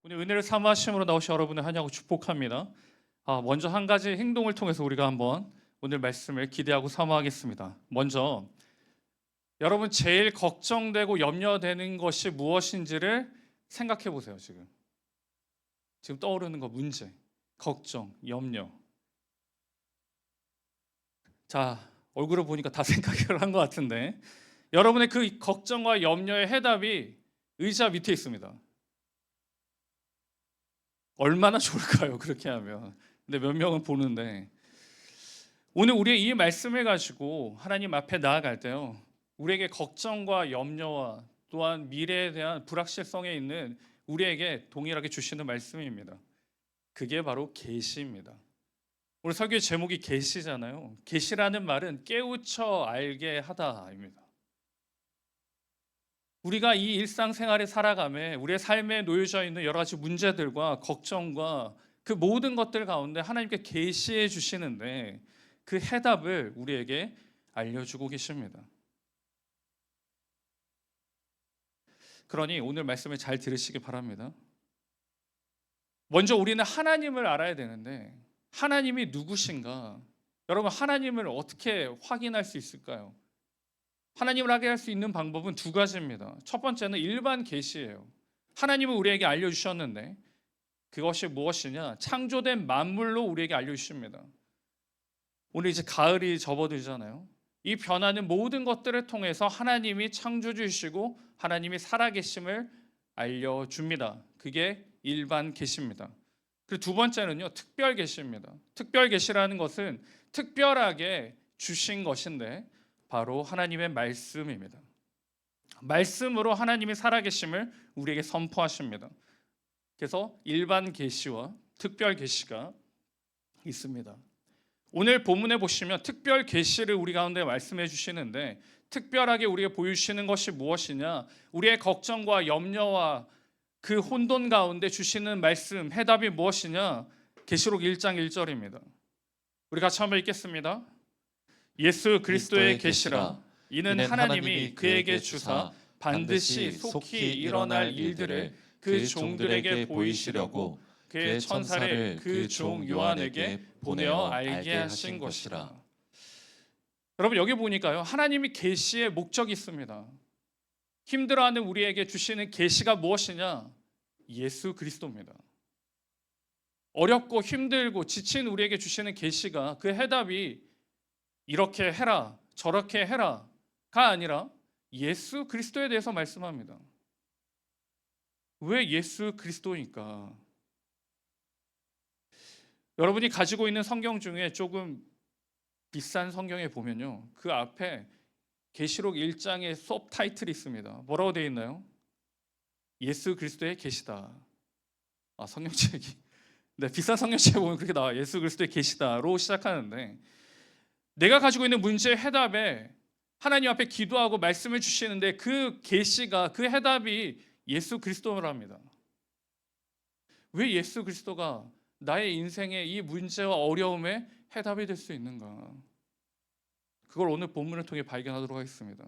오늘 은혜를 사모하심으로 나오신 여러분을 환영하고 축복합니다. 먼저 한 가지 행동을 통해서 우리가 한번 오늘 말씀을 기대하고 사모하겠습니다. 먼저 여러분 제일 걱정되고 염려되는 것이 무엇인지를 생각해 보세요. 지금 떠오르는 거 문제, 걱정, 염려. 자, 얼굴을 보니까 다 생각을 한 것 같은데 여러분의 그 걱정과 염려의 해답이 의자 밑에 있습니다. 얼마나 좋을까요? 그렇게 하면. 근데 몇 명은 보는데 오늘 우리의 이 말씀을 가지고 하나님 앞에 나아갈 때요, 우리에게 걱정과 염려와 또한 미래에 대한 불확실성에 있는 우리에게 동일하게 주시는 말씀입니다. 그게 바로 계시입니다. 오늘 설교의 제목이 계시잖아요. 계시라는 말은 깨우쳐 알게 하다입니다. 우리가 이 일상생활에 살아가며 우리의 삶에 놓여져 있는 여러 가지 문제들과 걱정과 그 모든 것들 가운데 하나님께 계시해 주시는데 그 해답을 우리에게 알려주고 계십니다. 그러니 오늘 말씀을 잘 들으시기 바랍니다. 먼저 우리는 하나님을 알아야 되는데 하나님이 누구신가? 여러분, 하나님을 어떻게 확인할 수 있을까요? 하나님을 알게 할 수 있는 방법은 두 가지입니다. 첫 번째는 일반 계시예요. 하나님은 우리에게 알려주셨는데 그것이 무엇이냐? 창조된 만물로 우리에게 알려주십니다. 오늘 이제 가을이 접어들잖아요. 이 변하는 모든 것들을 통해서 하나님이 창조주이시고 하나님이 살아계심을 알려줍니다. 그게 일반 계시입니다. 그리고 두 번째는요, 특별 계시입니다. 특별 계시라는 것은 특별하게 주신 것인데 바로 하나님의 말씀입니다. 말씀으로 하나님이 살아계심을 우리에게 선포하십니다. 그래서 일반 계시와 특별 계시가 있습니다. 오늘 본문에 보시면 특별 계시를 우리 가운데 말씀해 주시는데 특별하게 우리에게 보여주시는 것이 무엇이냐? 우리의 걱정과 염려와 그 혼돈 가운데 주시는 말씀, 해답이 무엇이냐? 계시록 1장 1절입니다. 우리 같이 한번 읽겠습니다. 예수 그리스도의 계시라. 이는 하나님이 그에게 주사 반드시 속히 일어날 일들을 그 종들에게 보이시려고 그의 천사를 그 종 요한에게 보내어 알게 하신 것이라. 여러분, 여기 보니까요, 하나님이 계시의 목적이 있습니다. 힘들어하는 우리에게 주시는 계시가 무엇이냐? 예수 그리스도입니다. 어렵고 힘들고 지친 우리에게 주시는 계시가, 그 해답이 이렇게 해라 저렇게 해라가 아니라 예수 그리스도에 대해서 말씀합니다. 왜 예수 그리스도입니까? 여러분이 가지고 있는 성경 중에 조금 비싼 성경에 보면요, 그 앞에 계시록 1장의 섭 타이틀이 있습니다. 뭐라고 되어 있나요? 예수 그리스도의 계시다. 성경책이 네, 비싼 성경책에 보면 그렇게 나와. 예수 그리스도의 계시다로 시작하는데 내가 가지고 있는 문제의 해답에 하나님 앞에 기도하고 말씀을 주시는데 그 계시가, 그 해답이 예수 그리스도랍니다. 왜 예수 그리스도가 나의 인생의 이 문제와 어려움에 해답이 될 수 있는가? 그걸 오늘 본문을 통해 발견하도록 하겠습니다.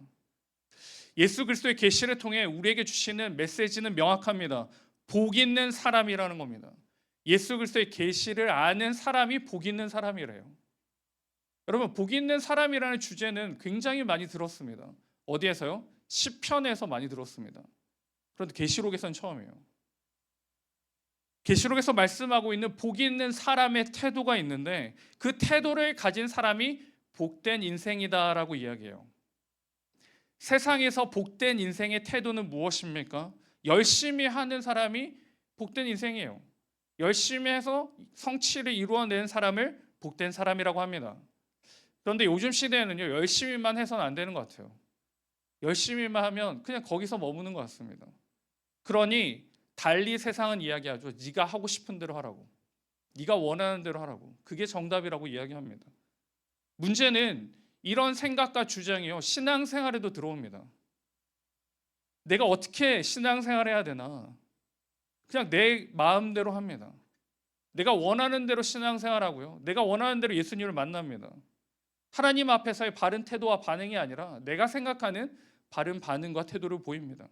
예수 그리스도의 계시를 통해 우리에게 주시는 메시지는 명확합니다. 복 있는 사람이라는 겁니다. 예수 그리스도의 계시를 아는 사람이 복 있는 사람이래요. 여러분, 복 있는 사람이라는 주제는 굉장히 많이 들었습니다. 어디에서요? 시편에서 많이 들었습니다. 그런데 계시록에서는 처음이에요. 계시록에서 말씀하고 있는 복 있는 사람의 태도가 있는데 그 태도를 가진 사람이 복된 인생이다라고 이야기해요. 세상에서 복된 인생의 태도는 무엇입니까? 열심히 하는 사람이 복된 인생이에요. 열심히 해서 성취를 이루어낸 사람을 복된 사람이라고 합니다. 그런데 요즘 시대에는요, 열심히만 해서는 안 되는 것 같아요. 열심히만 하면 그냥 거기서 머무는 것 같습니다. 그러니 달리 세상은 이야기하죠. 네가 하고 싶은 대로 하라고. 네가 원하는 대로 하라고. 그게 정답이라고 이야기합니다. 문제는 이런 생각과 주장이요, 신앙생활에도 들어옵니다. 내가 어떻게 신앙생활을 해야 되나? 그냥 내 마음대로 합니다. 내가 원하는 대로 신앙생활하고요, 내가 원하는 대로 예수님을 만납니다. 하나님 앞에서의 바른 태도와 반응이 아니라 내가 생각하는 바른 반응과 태도를 보입니다.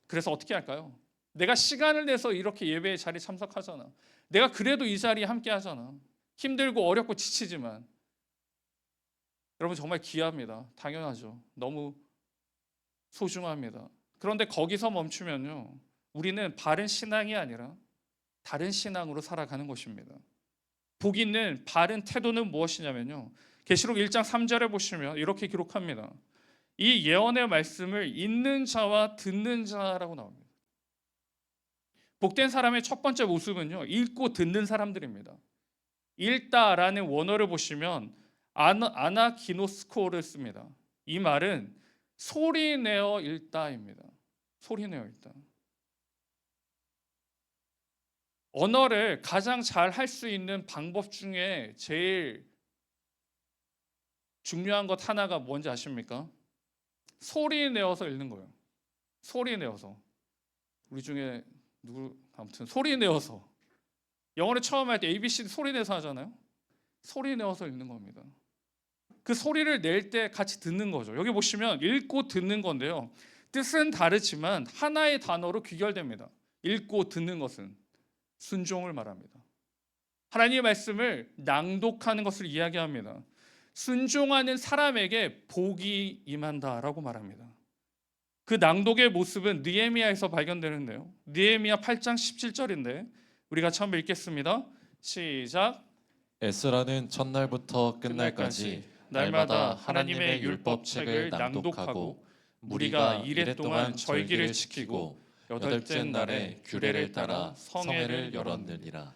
그래서 어떻게 할까요? 내가 시간을 내서 이렇게 예배의 자리에 참석하잖아. 내가 그래도 이 자리에 함께 하잖아. 힘들고 어렵고 지치지만. 여러분 정말 귀합니다. 당연하죠. 너무 소중합니다. 그런데 거기서 멈추면요, 우리는 바른 신앙이 아니라 다른 신앙으로 살아가는 것입니다. 복 있는 바른 태도는 무엇이냐면요, 계시록 1장 3절에 보시면 이렇게 기록합니다. 이 예언의 말씀을 읽는 자와 듣는 자라고 나옵니다. 복된 사람의 첫 번째 모습은요, 읽고 듣는 사람들입니다. 읽다라는 원어를 보시면 아나기노스코를 씁니다. 이 말은 소리내어 읽다입니다. 소리내어 읽다. 언어를 가장 잘 할 수 있는 방법 중에 제일 중요한 것 하나가 뭔지 아십니까? 소리내어서 읽는 거예요. 소리내어서. 우리 중에 누구 아무튼 소리내어서. 영어를 처음 할 때 ABC 소리내서 하잖아요. 소리내어서 읽는 겁니다. 그 소리를 낼 때 같이 듣는 거죠. 여기 보시면 읽고 듣는 건데요, 뜻은 다르지만 하나의 단어로 귀결됩니다. 읽고 듣는 것은 순종을 말합니다. 하나님의 말씀을 낭독하는 것을 이야기합니다. 순종하는 사람에게 복이 임한다라고 말합니다. 그 낭독의 모습은 느헤미야에서 발견되는데요, 느헤미야 8장 17절인데 우리가 처음 읽겠습니다. 시작. 에스라는 첫날부터 끝날까지 날마다 하나님의 율법책을 낭독하고 무리가 이레 동안 절기를 지키고 여덟째 날에 규례를 따라 성회를 열었느니라.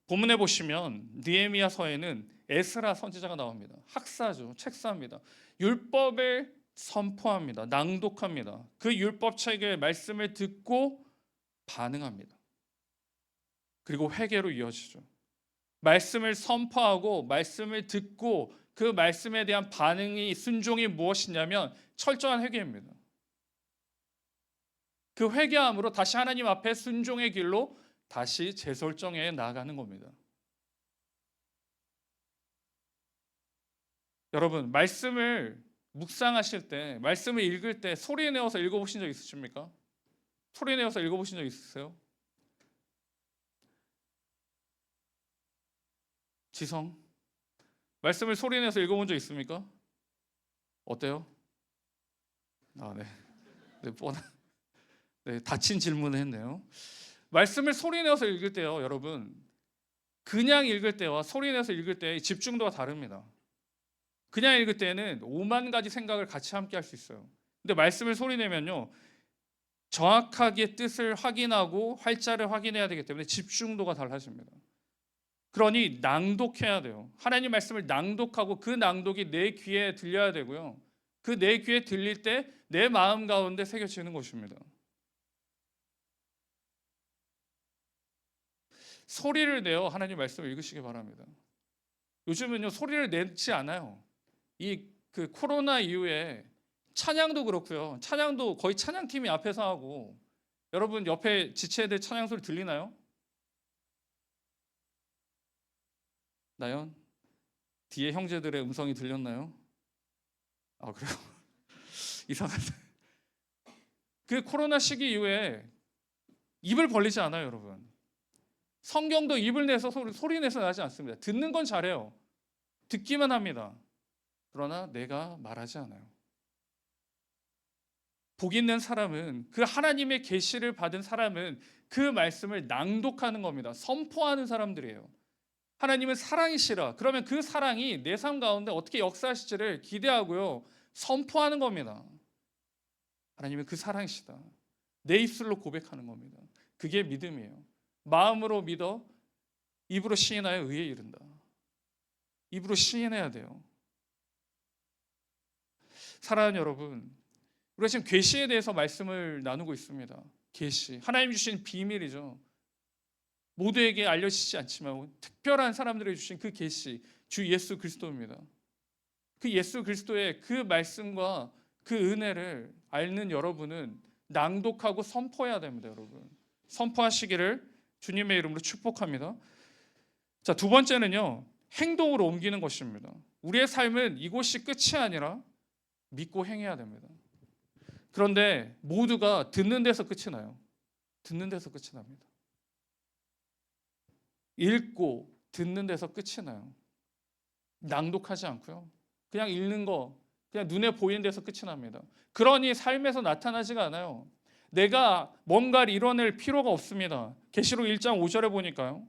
본문에 보시면 느헤미야서에는 에스라 선지자가 나옵니다. 학사죠. 책사입니다. 율법을 선포합니다. 낭독합니다. 그 율법책의 말씀을 듣고 반응합니다. 그리고 회개로 이어지죠. 말씀을 선포하고 말씀을 듣고 그 말씀에 대한 반응이, 순종이 무엇이냐면 철저한 회개입니다. 그 회개함으로 다시 하나님 앞에 순종의 길로 다시 재설정에 나아가는 겁니다. 여러분, 말씀을 묵상하실 때, 말씀을 읽을 때 소리 내어서 읽어보신 적 있으십니까? 소리 내어서 읽어보신 적 있으세요? 지성, 말씀을 소리 내서 읽어본 적 있습니까? 어때요? 네, 다친 질문을 했네요. 말씀을 소리 내서 읽을 때요, 여러분, 그냥 읽을 때와 소리 내서 읽을 때의 집중도가 다릅니다. 그냥 읽을 때는 5만 가지 생각을 같이 함께 할 수 있어요. 근데 말씀을 소리 내면요, 정확하게 뜻을 확인하고 활자를 확인해야 되기 때문에 집중도가 달라집니다. 그러니 낭독해야 돼요. 하나님 말씀을 낭독하고 그 낭독이 내 귀에 들려야 되고요, 그 내 귀에 들릴 때 내 마음 가운데 새겨지는 것입니다. 소리를 내어 하나님 말씀을 읽으시기 바랍니다. 요즘은요, 소리를 내지 않아요. 그 코로나 이후에 찬양도 그렇고요, 찬양도 거의 찬양팀이 앞에서 하고, 여러분 옆에 지체들 찬양 소리 들리나요? 나연, 뒤에 형제들의 음성이 들렸나요? 아, 그래요? 이상하네. 그 코로나 시기 이후에 입을 벌리지 않아요, 여러분. 성경도 입을 내서 소리 내서 나지 않습니다. 듣는 건 잘해요. 듣기만 합니다. 그러나 내가 말하지 않아요. 복 있는 사람은, 그 하나님의 계시를 받은 사람은 그 말씀을 낭독하는 겁니다. 선포하는 사람들이에요. 하나님은 사랑이시라. 그러면 그 사랑이 내 삶 가운데 어떻게 역사하실지를 기대하고요, 선포하는 겁니다. 하나님은 그 사랑이시다. 내 입술로 고백하는 겁니다. 그게 믿음이에요. 마음으로 믿어 입으로 시인하여 의에 이른다. 입으로 시인해야 돼요. 사랑하는 여러분, 우리가 지금 계시에 대해서 말씀을 나누고 있습니다. 계시, 하나님 주신 비밀이죠. 모두에게 알려지지 않지만 특별한 사람들에게 주신 그 계시, 주 예수 그리스도입니다. 그 예수 그리스도의 그 말씀과 그 은혜를 앓는 여러분은 낭독하고 선포해야 됩니다. 여러분, 선포하시기를 주님의 이름으로 축복합니다. 자, 두 번째는요, 행동으로 옮기는 것입니다. 우리의 삶은 이곳이 끝이 아니라 믿고 행해야 됩니다. 그런데 모두가 듣는 데서 끝이 나요. 듣는 데서 끝이 납니다. 읽고 듣는 데서 끝이 나요. 낭독하지 않고요. 그냥 읽는 거, 그냥 눈에 보이는 데서 끝이 납니다. 그러니 삶에서 나타나지가 않아요. 내가 뭔가를 이뤄낼 필요가 없습니다. 계시록 1장 5절에 보니까요.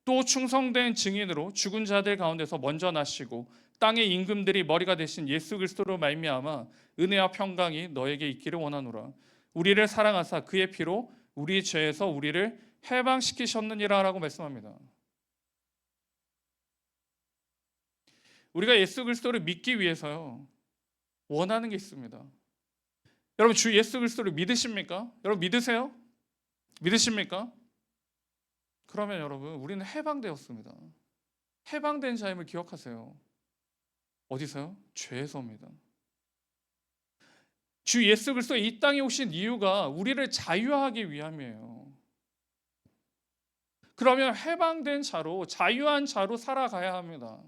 또 충성된 증인으로 죽은 자들 가운데서 먼저 나시고 땅의 임금들이 머리가 되신 예수 그리스도로 말미암아 은혜와 평강이 너에게 있기를 원하노라. 우리를 사랑하사 그의 피로 우리 죄에서 우리를 해방시키셨느니라라고 말씀합니다. 우리가 예수 그리스도를 믿기 위해서요, 원하는 게 있습니다. 여러분, 주 예수 그리스도를 믿으십니까? 여러분, 믿으세요? 믿으십니까? 그러면 여러분, 우리는 해방되었습니다. 해방된 자임을 기억하세요. 어디서요? 죄에서입니다. 주 예수 그리스도 이 땅에 오신 이유가 우리를 자유하기 위함이에요. 그러면 해방된 자로, 자유한 자로 살아가야 합니다.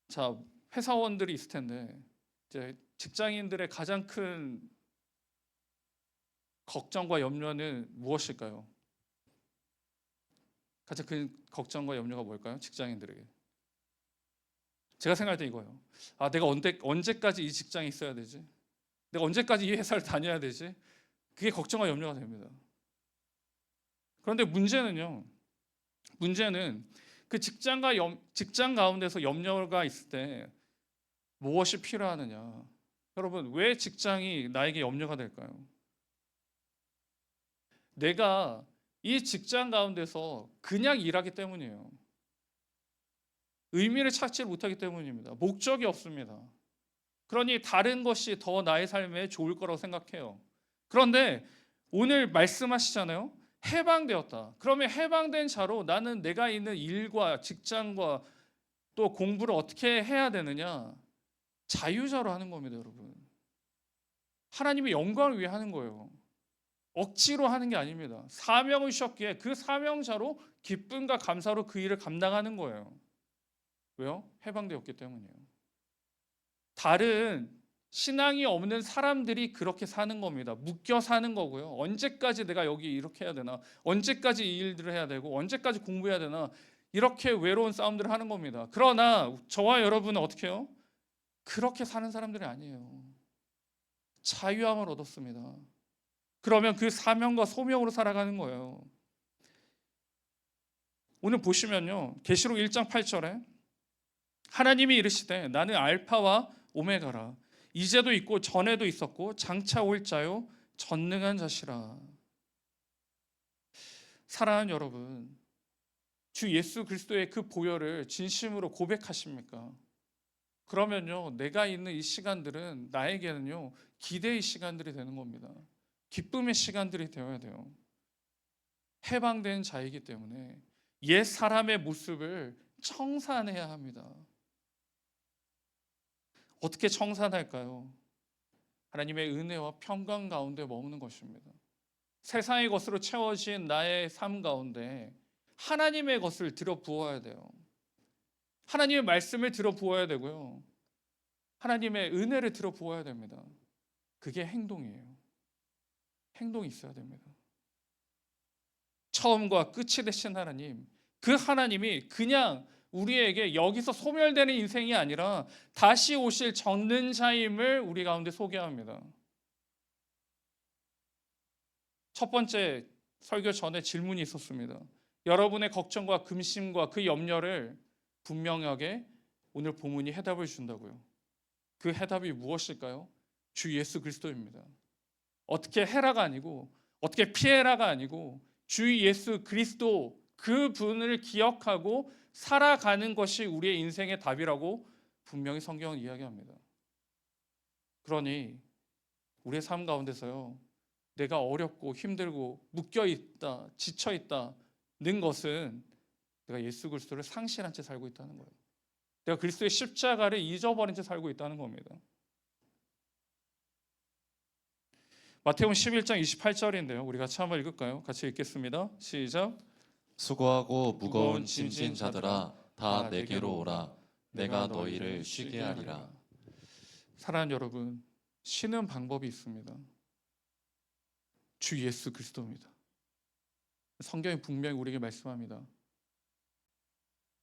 자, 회사원들이 있을 텐데 이제 직장인들의 가장 큰 걱정과 염려는 무엇일까요? 가장 큰 걱정과 염려가 뭘까요? 직장인들에게. 제가 생각할 때 이거예요. 아, 내가 언제까지 이 직장에 있어야 되지? 내가 언제까지 이 회사를 다녀야 되지? 그게 걱정과 염려가 됩니다. 그런데 문제는요. 문제는 그 직장 가운데서 염려가 있을 때 무엇이 필요하느냐? 여러분, 왜 직장이 나에게 염려가 될까요? 내가 이 직장 가운데서 그냥 일하기 때문이에요. 의미를 찾지 못하기 때문입니다. 목적이 없습니다. 그러니 다른 것이 더 나의 삶에 좋을 거라고 생각해요. 그런데 오늘 말씀하시잖아요. 해방되었다. 그러면 해방된 자로 나는 내가 있는 일과 직장과 또 공부를 어떻게 해야 되느냐? 자유자로 하는 겁니다, 여러분. 하나님의 영광을 위해 하는 거예요. 억지로 하는 게 아닙니다. 사명을 주셨기에 그 사명자로 기쁨과 감사로 그 일을 감당하는 거예요. 왜요? 해방되었기 때문이에요. 다른 신앙이 없는 사람들이 그렇게 사는 겁니다. 묶여 사는 거고요. 언제까지 내가 여기 이렇게 해야 되나? 언제까지 이 일들을 해야 되고? 언제까지 공부해야 되나? 이렇게 외로운 싸움들을 하는 겁니다. 그러나 저와 여러분은 어떻게 해요? 그렇게 사는 사람들이 아니에요. 자유함을 얻었습니다. 그러면 그 사명과 소명으로 살아가는 거예요. 오늘 보시면요. 계시록 1장 8절에 하나님이 이르시되 나는 알파와 오메가라. 이제도 있고 전에도 있었고 장차 올 자요 전능한 자시라. 사랑하는 여러분, 주 예수 그리스도의 그 보혈을 진심으로 고백하십니까? 그러면요, 내가 있는 이 시간들은 나에게는요 기대의 시간들이 되는 겁니다. 기쁨의 시간들이 되어야 돼요. 해방된 자이기 때문에 옛 사람의 모습을 청산해야 합니다. 어떻게 청산할까요? 하나님의 은혜와 평강 가운데 머무는 것입니다. 세상의 것으로 채워진 나의 삶 가운데 하나님의 것을 들여 부어야 돼요. 하나님의 말씀을 들여 부어야 되고요. 하나님의 은혜를 들여 부어야 됩니다. 그게 행동이에요. 행동이 있어야 됩니다. 처음과 끝이 되신 하나님, 그 하나님이 그냥 우리에게 여기서 소멸되는 인생이 아니라 다시 오실 전능자임을 우리 가운데 소개합니다. 첫 번째 설교 전에 질문이 있었습니다. 여러분의 걱정과 근심과 그 염려를 분명하게 오늘 본문이 해답을 준다고요. 그 해답이 무엇일까요? 주 예수 그리스도입니다. 어떻게 해라가 아니고 어떻게 피해라가 아니고 주 예수 그리스도 그 분을 기억하고 살아가는 것이 우리의 인생의 답이라고 분명히 성경은 이야기합니다. 그러니 우리의 삶 가운데서요, 내가 어렵고 힘들고 묶여있다, 지쳐있다는 것은 내가 예수 그리스도를 상실한 채 살고 있다는 거예요. 내가 그리스도의 십자가를 잊어버린 채 살고 있다는 겁니다. 마태복음 11장 28절인데요. 우리 같이 한번 읽을까요? 같이 읽겠습니다. 시작. 수고하고 무거운 짐진 자들아 다 내게로 오라. 내가 너희를 쉬게 하리라. 사랑하는 여러분, 쉬는 방법이 있습니다. 주 예수 그리스도입니다. 성경이 분명히 우리에게 말씀합니다.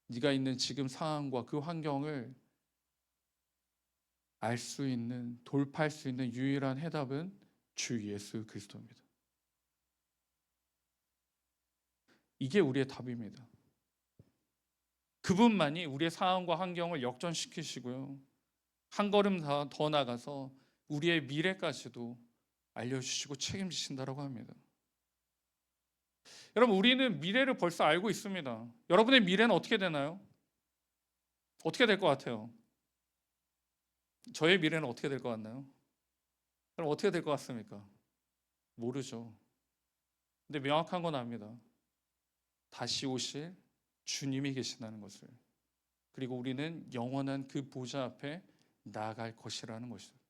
네가 있는 지금 상황과 그 환경을 알 수 있는, 돌파할 수 있는 유일한 해답은 주 예수 그리스도입니다. 이게 우리의 답입니다. 그분만이 우리의 상황과 환경을 역전시키시고요, 한 걸음 더 나가서 우리의 미래까지도 알려주시고 책임지신다라고 합니다. 여러분, 우리는 미래를 벌써 알고 있습니다. 여러분의 미래는 어떻게 되나요? 어떻게 될 것 같아요? 저의 미래는 어떻게 될 것 같나요? 그럼 어떻게 될 것 같습니까? 모르죠. 근데 명확한 건 압니다. 다시 오실 주님이 계신다는 것을, 그리고 우리는 영원한 그 보좌 앞에 나아갈 것이라는 것이죠.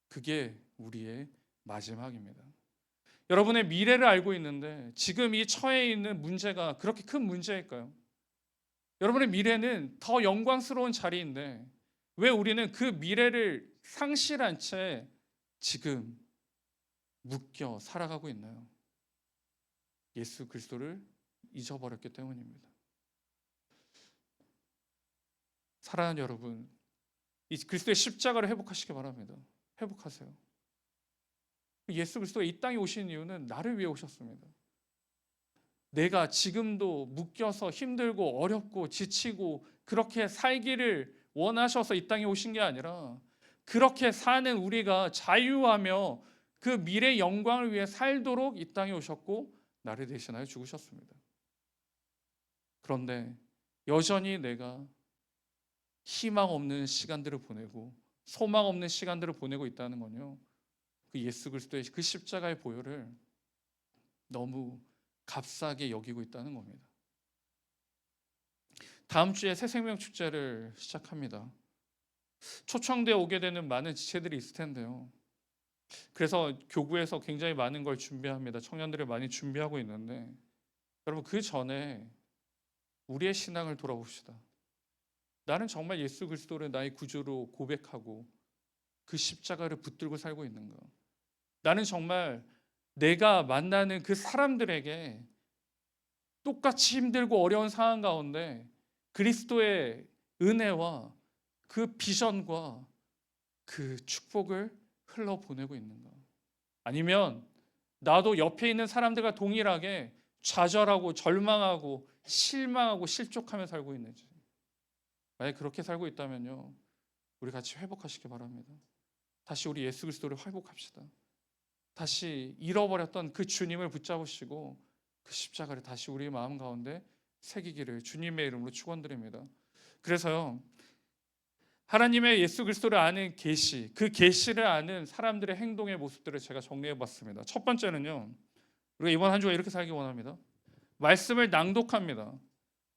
그게 우리의 마지막입니다. 여러분의 미래를 알고 있는데 지금 이 처해 있는 문제가 그렇게 큰 문제일까요? 여러분의 미래는 더 영광스러운 자리인데 왜 우리는 그 미래를 상실한 채 지금 묶여 살아가고 있나요? 예수 그리스도를 잊어버렸기 때문입니다. 사랑하는 여러분, 이 그리스도의 십자가를 회복하시기 바랍니다. 회복하세요. 예수 그리스도가 이 땅에 오신 이유는 나를 위해 오셨습니다. 내가 지금도 묶여서 힘들고 어렵고 지치고 그렇게 살기를 원하셔서 이 땅에 오신 게 아니라 그렇게 사는 우리가 자유하며 그 미래 영광을 위해 살도록 이 땅에 오셨고 나를 대신하여 죽으셨습니다. 그런데 여전히 내가 희망 없는 시간들을 보내고 소망 없는 시간들을 보내고 있다는 건요, 그 예수 그리스도의 그 십자가의 보혈을 너무 값싸게 여기고 있다는 겁니다. 다음 주에 새생명 축제를 시작합니다. 초청되어 오게 되는 많은 지체들이 있을 텐데요. 그래서 교구에서 굉장히 많은 걸 준비합니다. 청년들이 많이 준비하고 있는데 여러분, 그 전에 우리의 신앙을 돌아봅시다. 나는 정말 예수 그리스도를 나의 구주로 고백하고 그 십자가를 붙들고 살고 있는가? 나는 정말 내가 만나는 그 사람들에게 똑같이 힘들고 어려운 상황 가운데 그리스도의 은혜와 그 비전과 그 축복을 흘러보내고 있는가? 아니면 나도 옆에 있는 사람들과 동일하게 좌절하고 절망하고 실망하고 실족하며 살고 있는지. 만약 그렇게 살고 있다면요, 우리 같이 회복하시기 바랍니다. 다시 우리 예수 그리스도를 회복합시다. 다시 잃어버렸던 그 주님을 붙잡으시고 그 십자가를 다시 우리 마음 가운데 새기기를 주님의 이름으로 축원드립니다. 그래서요, 하나님의 예수 그리스도를 아는 계시, 그 계시를 아는 사람들의 행동의 모습들을 제가 정리해 봤습니다. 첫 번째는요, 우리가 이번 한 주가 이렇게 살기 원합니다. 말씀을 낭독합니다.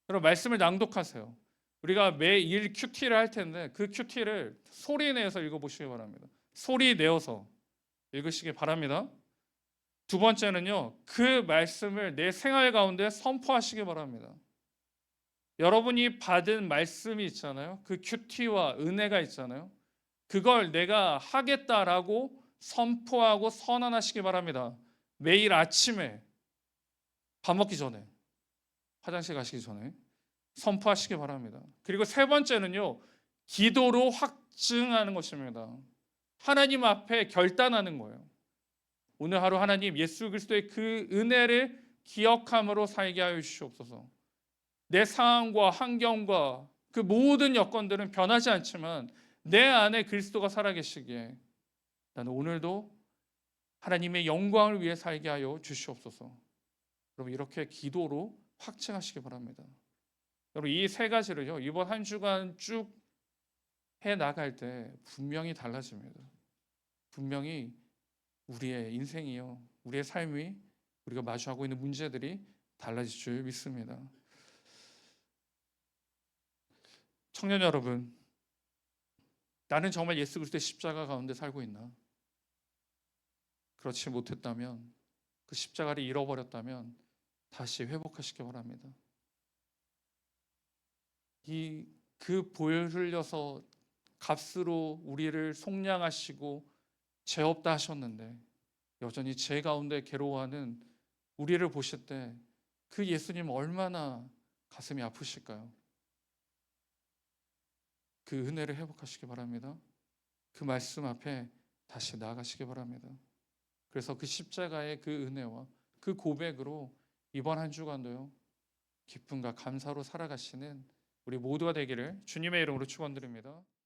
여러분, 말씀을 낭독하세요. 우리가 매일 큐티를 할 텐데 그 큐티를 소리 내서 읽어보시기 바랍니다. 소리 내어서 읽으시기 바랍니다. 두 번째는요, 그 말씀을 내 생활 가운데 선포하시기 바랍니다. 여러분이 받은 말씀이 있잖아요. 그 큐티와 은혜가 있잖아요. 그걸 내가 하겠다라고 선포하고 선언하시기 바랍니다. 매일 아침에 밥 먹기 전에, 화장실 가시기 전에 선포하시기 바랍니다. 그리고 세 번째는요, 기도로 확증하는 것입니다. 하나님 앞에 결단하는 거예요. 오늘 하루 하나님 예수 그리스도의 그 은혜를 기억함으로 살게 하여 주시옵소서. 내 상황과 환경과 그 모든 여건들은 변하지 않지만 내 안에 그리스도가 살아계시기에 나는 오늘도 하나님의 영광을 위해 살게 하여 주시옵소서. 여러분, 이렇게 기도로 확증하시기 바랍니다. 여러분, 이 세 가지를요, 이번 한 주간 쭉 해 나갈 때 분명히 달라집니다. 분명히 우리의 인생이요, 우리의 삶이, 우리가 마주하고 있는 문제들이 달라질 줄 믿습니다. 청년 여러분, 나는 정말 예수 그리스도의 십자가 가운데 살고 있나? 그렇지 못했다면, 그 십자가를 잃어버렸다면 다시 회복하시기 바랍니다. 그 보혈 흘려서 값으로 우리를 속량하시고 죄 없다 하셨는데 여전히 죄 가운데 괴로워하는 우리를 보실 때 그 예수님 얼마나 가슴이 아프실까요? 그 은혜를 회복하시기 바랍니다. 그 말씀 앞에 다시 나아가시기 바랍니다. 그래서 그 십자가의 그 은혜와 그 고백으로 이번 한 주간도요, 기쁨과 감사로 살아가시는 우리 모두가 되기를 주님의 이름으로 축원드립니다.